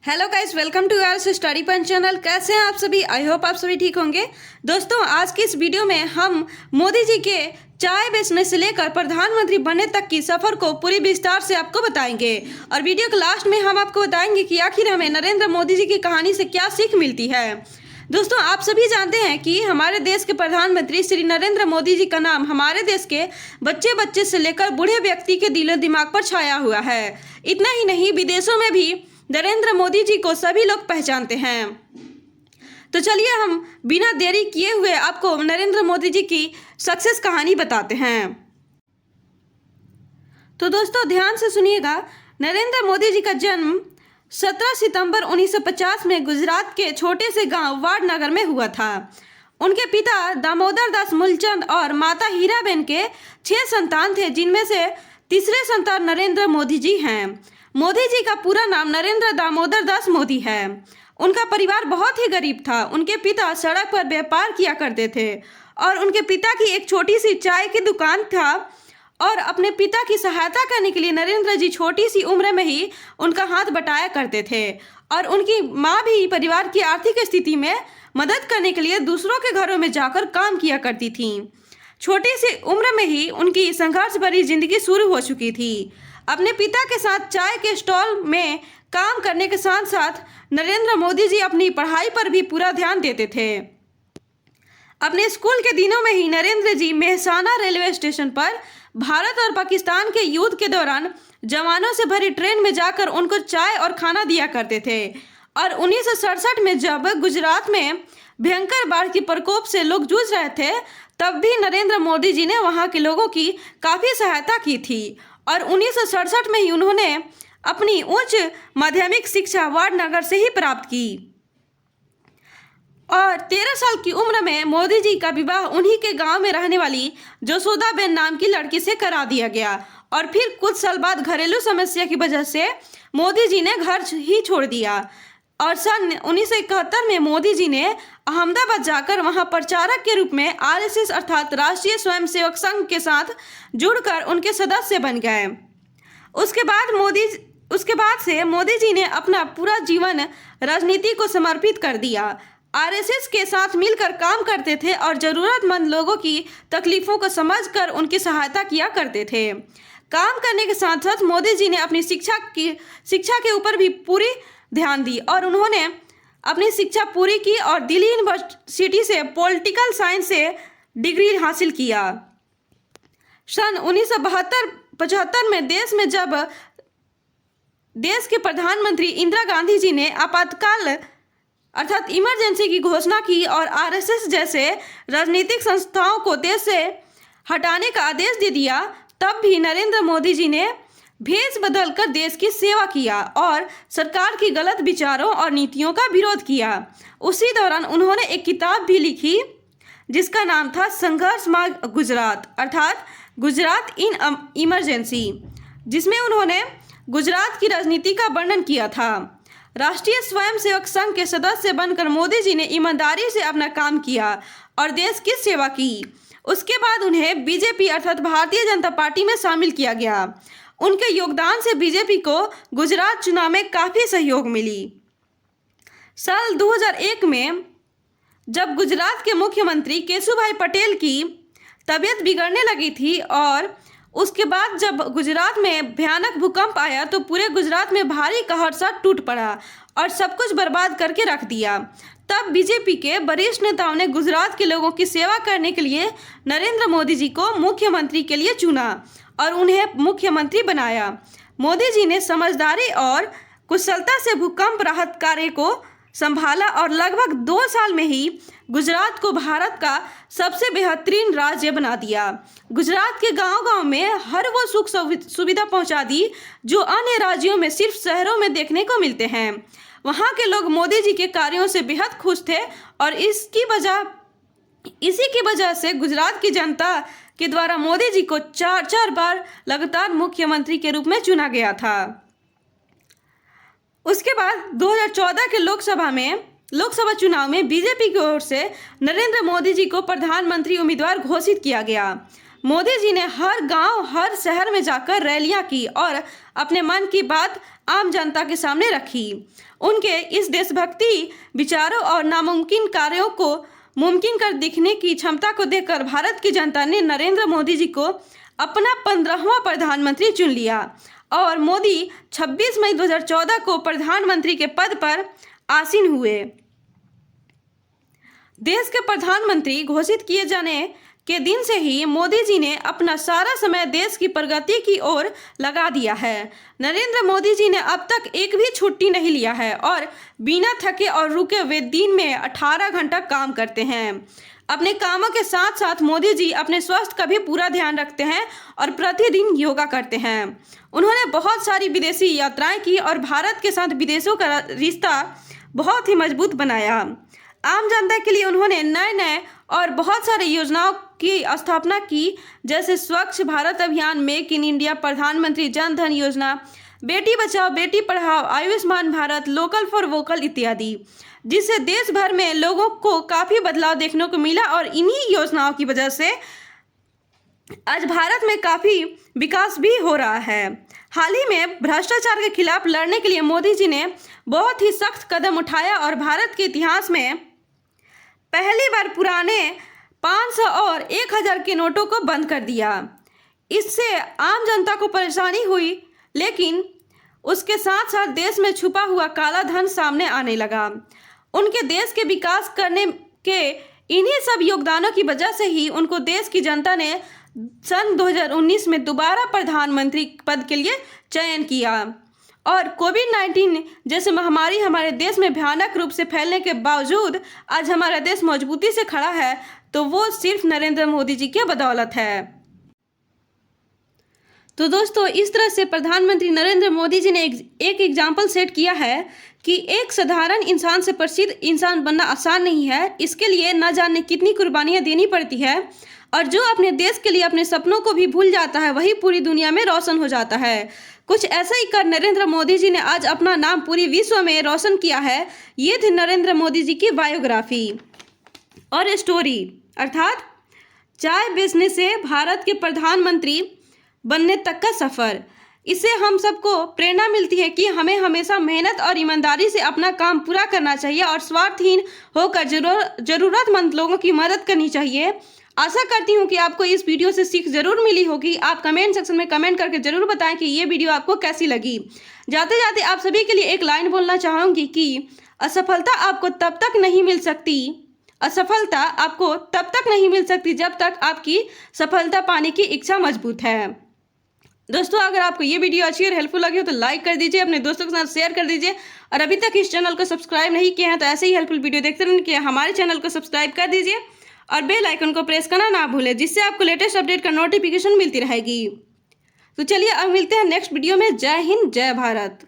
Hello guys, welcome to our study point channel. कैसे हैं आप सभी? आई होप आप सभी ठीक होंगे। दोस्तों, आज की इस वीडियो में हम मोदी जी के चाय बेचने से लेकर प्रधानमंत्री बनने तक की सफर को पूरी विस्तार से आपको बताएंगे और वीडियो के लास्ट में हम आपको बताएंगे कि आखिर हमें नरेंद्र मोदी जी की कहानी से क्या सीख मिलती है। दोस्तों, आप सभी जानते हैं कि हमारे देश के प्रधानमंत्री श्री नरेंद्र मोदी जी का नाम हमारे देश के बच्चे बच्चे से लेकर बूढ़े व्यक्ति के दिलो दिमाग पर छाया हुआ है। इतना ही नहीं, विदेशों में भी नरेंद्र मोदी जी को सभी लोग पहचानते हैं। तो चलिए हम बिना देरी किए हुए आपको नरेंद्र मोदी जी की सक्सेस कहानी बताते हैं। तो दोस्तों, ध्यान से सुनिएगा। नरेंद्र मोदी जी का जन्म 17 सितंबर 1950 में गुजरात के छोटे से गांव वाडनगर में हुआ था। उनके पिता दामोदर दास मूलचंद और माता हीराबेन के 6 संतान थे, जिनमें से तीसरे संतान नरेंद्र मोदी जी हैं। मोदी जी का पूरा नाम नरेंद्र दामोदर दास मोदी है। उनका परिवार बहुत ही गरीब था। उनके पिता सड़क पर व्यापार किया करते थे और उनके पिता की एक छोटी सी चाय की दुकान था और अपने पिता की सहायता करने के लिए नरेंद्र जी छोटी सी उम्र में ही उनका हाथ बटाया करते थे और उनकी माँ भी परिवार की आर्थिक स्थिति में मदद करने के लिए दूसरों के घरों में जाकर काम किया करती थी। छोटी सी उम्र में ही उनकी संघर्ष भरी जिंदगी शुरू हो चुकी थी। अपने पिता के साथ चाय के स्टॉल में काम करने के साथ साथ नरेंद्र मोदी जी अपनी पढ़ाई पर भी पूरा ध्यान देते थे। अपने स्कूल के दिनों में ही नरेंद्र जी मेहसाना रेलवे स्टेशन पर भारत और पाकिस्तान के युद्ध के दौरान जवानों से भरी ट्रेन में जाकर उनको चाय और खाना दिया करते थे। और 1967 में जब गुजरात में भयंकर बाढ़ के प्रकोप से लोग जूझ रहे थे, तब भी नरेंद्र मोदी जी ने वहां के लोगों की काफ़ी सहायता की थी और 1967 में ही उन्होंने अपनी उच्च माध्यमिक शिक्षा वाडनगर से ही प्राप्त की और 13 साल की उम्र में मोदी जी का विवाह उन्हीं के गांव में रहने वाली जसोदाबेन नाम की लड़की से करा दिया गया। और फिर कुछ साल बाद घरेलू समस्या की वजह से मोदी जी ने घर ही छोड़ दिया और सन 1971 में मोदी जी ने अहमदाबाद जाकर वहां प्रचारक के रूप में आरएसएस अर्थात राष्ट्रीय स्वयंसेवक संघ के साथ जुड़कर उनके सदस्य बन गए। उसके बाद से मोदी जी ने अपना पूरा जीवन राजनीति को समर्पित कर दिया। आरएसएस के साथ मिलकर काम करते थे और जरूरतमंद लोगों की तकलीफों को समझकर उनकी सहायता किया करते थे। काम करने के साथ साथ मोदी जी ने अपनी शिक्षा के ऊपर भी पूरी ध्यान दी और उन्होंने अपनी शिक्षा पूरी की और दिल्ली यूनिवर्सिटी से पॉलिटिकल साइंस से डिग्री हासिल किया। सन 1975 में जब देश के प्रधानमंत्री इंदिरा गांधी जी ने आपातकाल अर्थात इमरजेंसी की घोषणा की और आरएसएस जैसे राजनीतिक संस्थाओं को देश से हटाने का आदेश दे दिया, तब भी नरेंद्र मोदी जी ने भेष बदलकर देश की सेवा किया और सरकार की गलत विचारों और नीतियों का विरोध किया। उसी दौरान उन्होंने एक किताब भी लिखी जिसका नाम था संघर्ष मार्ग गुजरात अर्थात गुजरात इन इमरजेंसी, जिसमें उन्होंने गुजरात की राजनीति का वर्णन किया था। राष्ट्रीय स्वयंसेवक संघ के सदस्य बनकर मोदी जी ने ईमानदारी से अपना काम किया और देश की सेवा की। उसके बाद उन्हें बीजेपी अर्थात भारतीय जनता पार्टी में शामिल किया गया। उनके योगदान से बीजेपी को गुजरात चुनाव में काफ़ी सहयोग मिली। साल 2001 में जब गुजरात के मुख्यमंत्री केशुभाई पटेल की तबीयत बिगड़ने लगी थी और उसके बाद जब गुजरात में भयानक भूकंप आया तो पूरे गुजरात में भारी कहर सा टूट पड़ा और सब कुछ बर्बाद करके रख दिया। तब बीजेपी के वरिष्ठ नेताओं ने गुजरात के लोगों की सेवा करने के लिए नरेंद्र मोदी जी को मुख्यमंत्री के लिए चुना और उन्हें मुख्यमंत्री बनाया। मोदी जी ने समझदारी और कुशलता से भूकंप राहत कार्य को संभाला और लगभग 2 साल में ही गुजरात को भारत का सबसे बेहतरीन राज्य बना दिया। गुजरात के गांव-गांव में हर वो सुख सुविधा पहुंचा दी जो अन्य राज्यों में सिर्फ शहरों में देखने को मिलते हैं। वहां के लोग मोदी जी के कार्यों से बेहद खुश थे और इसी की वजह से गुजरात की जनता के द्वारा मोदी जी को 4 बार लगातार मुख्यमंत्री के रूप में चुना गया था। उसके बाद 2014 के लोकसभा चुनाव में बीजेपी की ओर से नरेंद्र मोदी जी को प्रधानमंत्री उम्मीदवार घोषित किया गया। मोदी जी ने हर गांव, हर शहर में जाकर रैलियां की और अपने मन की बात आम जनता के सामने रखी। उनके इस देशभक्ति विचारों और नामुमकिन कार्यों को मुमकिन कर दिखने की क्षमता को देखकर भारत की जनता ने नरेंद्र मोदी जी को अपना 15वां प्रधानमंत्री चुन लिया और मोदी 26 मई 2014 को प्रधानमंत्री के पद पर आसीन हुए। देश के प्रधानमंत्री घोषित किए जाने के दिन से ही मोदी जी ने अपना सारा समय देश की प्रगति की ओर लगा दिया है। नरेंद्र मोदी जी ने अब तक एक भी छुट्टी नहीं लिया है और बिना थके और रुके वे दिन में 18 घंटा काम करते हैं। अपने कामों के साथ साथ मोदी जी अपने स्वास्थ्य का भी पूरा ध्यान रखते हैं और प्रतिदिन योगा करते हैं। उन्होंने बहुत सारी विदेशी यात्राएं की और भारत के साथ विदेशों का रिश्ता बहुत ही मजबूत बनाया। आम जनता के लिए उन्होंने नए नए और बहुत सारे योजनाओं की स्थापना की, जैसे स्वच्छ भारत अभियान, मेक इन इंडिया, प्रधानमंत्री जन धन योजना, Beti Bachao Beti Padhao, Ayushman Bharat, local for vocal इत्यादि, जिससे देश भर में लोगों को काफ़ी बदलाव देखने को मिला और इन्हीं योजनाओं की वजह से आज भारत में काफ़ी विकास भी हो रहा है। हाल ही में भ्रष्टाचार के खिलाफ लड़ने के लिए मोदी जी ने बहुत ही सख्त कदम उठाया और भारत के इतिहास में पहली बार पुराने 500 और 1000 के नोटों को बंद कर दिया। इससे आम जनता को परेशानी हुई, लेकिन उसके साथ साथ देश में छुपा हुआ काला धन सामने आने लगा। उनके देश के विकास करने के इन्हीं सब योगदानों की वजह से ही उनको देश की जनता ने सन 2019 में दोबारा प्रधानमंत्री पद के लिए चयन किया। और कोविड-19 जैसे महामारी हमारे देश में भयानक रूप से फैलने के बावजूद आज हमारा देश मजबूती से खड़ा है, तो वो सिर्फ नरेंद्र मोदी जी की बदौलत है। तो दोस्तों, इस तरह से प्रधानमंत्री नरेंद्र मोदी जी ने एक एग्जाम्पल सेट किया है कि एक साधारण इंसान से प्रसिद्ध इंसान बनना आसान नहीं है। इसके लिए न जाने कितनी कुर्बानियाँ देनी पड़ती है, और जो अपने देश के लिए अपने सपनों को भी भूल जाता है वही पूरी दुनिया में रोशन हो जाता है। कुछ ऐसा ही कर नरेंद्र मोदी जी ने आज अपना नाम पूरी विश्व में रोशन किया है। ये थी नरेंद्र मोदी जी की बायोग्राफी और स्टोरी, अर्थात चाय बेचने से भारत के प्रधानमंत्री बनने तक का सफ़र। इससे हम सबको प्रेरणा मिलती है कि हमें हमेशा मेहनत और ईमानदारी से अपना काम पूरा करना चाहिए और स्वार्थहीन होकर ज़रूरतमंद लोगों की मदद करनी चाहिए। आशा करती हूँ कि आपको इस वीडियो से सीख जरूर मिली होगी। आप कमेंट सेक्शन में कमेंट करके जरूर बताएं कि ये वीडियो आपको कैसी लगी। जाते जाते आप सभी के लिए एक लाइन बोलना चाहूँगी कि असफलता आपको तब तक नहीं मिल सकती जब तक आपकी सफलता पाने की इच्छा मजबूत है। दोस्तों, अगर आपको ये वीडियो अच्छी और हेल्पफुल लगी हो तो लाइक कर दीजिए, अपने दोस्तों के साथ शेयर कर दीजिए, और अभी तक इस चैनल को सब्सक्राइब नहीं किए हैं तो ऐसे ही हेल्पफुल वीडियो देखते रहने के लिए हमारे चैनल को सब्सक्राइब कर दीजिए और बेल आइकन को प्रेस करना ना भूलें, जिससे आपको लेटेस्ट अपडेट का नोटिफिकेशन मिलती रहेगी। तो चलिए अब मिलते हैं नेक्स्ट वीडियो में। जय हिंद, जय भारत।